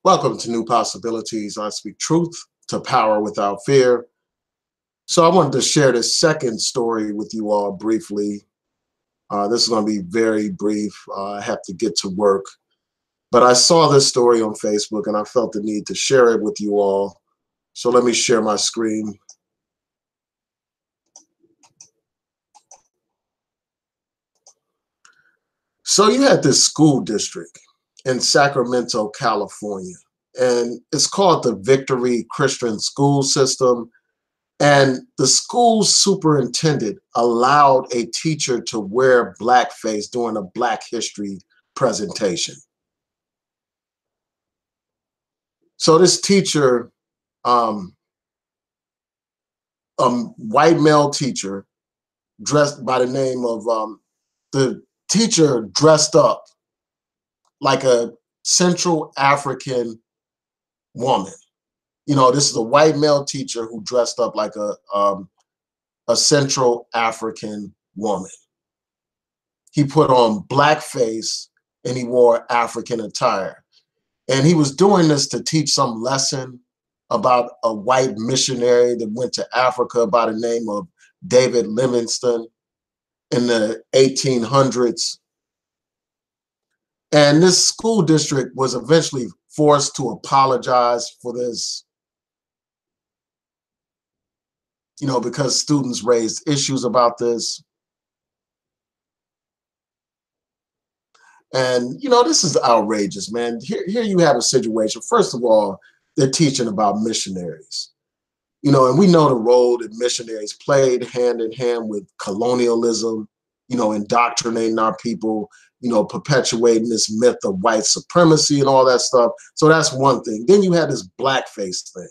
Welcome to New Possibilities. I speak truth to power without fear. So I wanted to share this second story with you all briefly. This is going to be very brief. I have to get to work. But I saw this story on Facebook and I felt the need to share it with you all. So let me share my screen. So you had this school district in Sacramento, California, and it's called the Victory Christian School System. And the school superintendent allowed a teacher to wear blackface during a Black History presentation. So this teacher, a white male teacher, dressed by the name of the teacher dressed up like a Central African woman. You know, this is a white male teacher who dressed up like a Central African woman. He put on blackface and he wore African attire. And he was doing this to teach some lesson about a white missionary that went to Africa by the name of David Livingston in the 1800s. And this school district was eventually forced to apologize for this, you know, because students raised issues about this. And, you know, this is outrageous, man. Here you have a situation. First of all, they're teaching about missionaries, you know, and we know the role that missionaries played hand in hand with colonialism, you know, indoctrinating our people, you know, perpetuating this myth of white supremacy and all that stuff. So that's one thing. Then you had this blackface thing.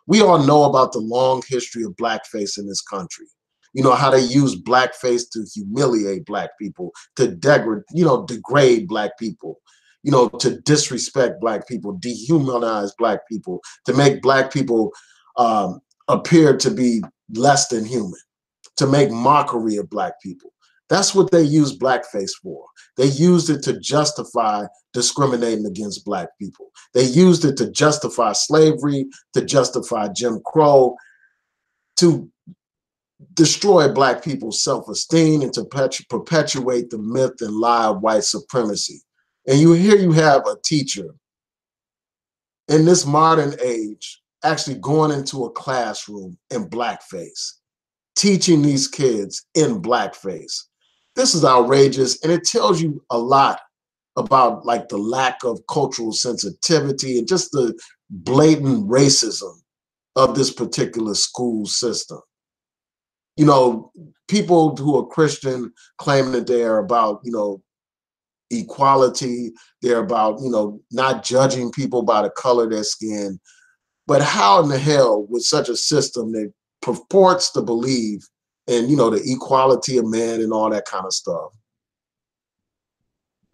We all know about the long history of blackface in this country. You know, how they use blackface to humiliate Black people, to degrade Black people, you know, to disrespect Black people, dehumanize Black people, to make Black people appear to be less than human, to make mockery of Black people. That's what they use blackface for. They used it to justify discriminating against Black people. They used it to justify slavery, to justify Jim Crow, to destroy Black people's self-esteem and to perpetuate the myth and lie of white supremacy. And here you have a teacher in this modern age actually going into a classroom in blackface, teaching these kids in blackface. This is outrageous, and it tells you a lot about like the lack of cultural sensitivity and just the blatant racism of this particular school system. You know, people who are Christian claim that they are about, you know, equality. They're about, you know, not judging people by the color of their skin. But how in the hell would such a system that purports to believe in, you know, the equality of man and all that kind of stuff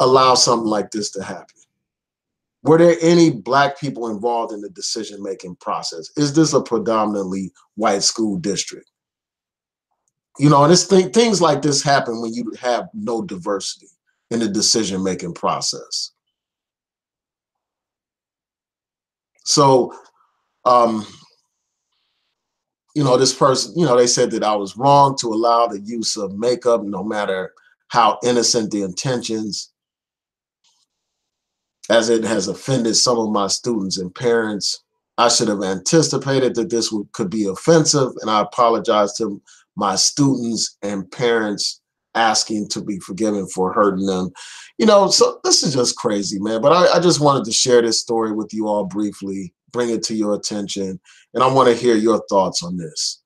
allow something like this to happen? Were there any Black people involved in the decision-making process? Is this a predominantly white school district? You know, and things like this happen when you have no diversity in the decision-making process. So, you know, this person, you know, they said that I was wrong to allow the use of makeup, no matter how innocent the intentions, as it has offended some of my students and parents. I should have anticipated that this could be offensive, and I apologize to my students and parents, asking to be forgiven for hurting them. You know, so this is just crazy, man. But I just wanted to share this story with you all briefly, bring it to your attention, and I want to hear your thoughts on this.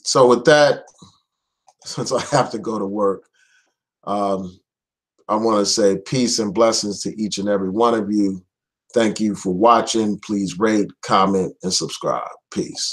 So with that, since I have to go to work, I want to say peace and blessings to each and every one of you. Thank you for watching. Please rate, comment, and subscribe. Peace.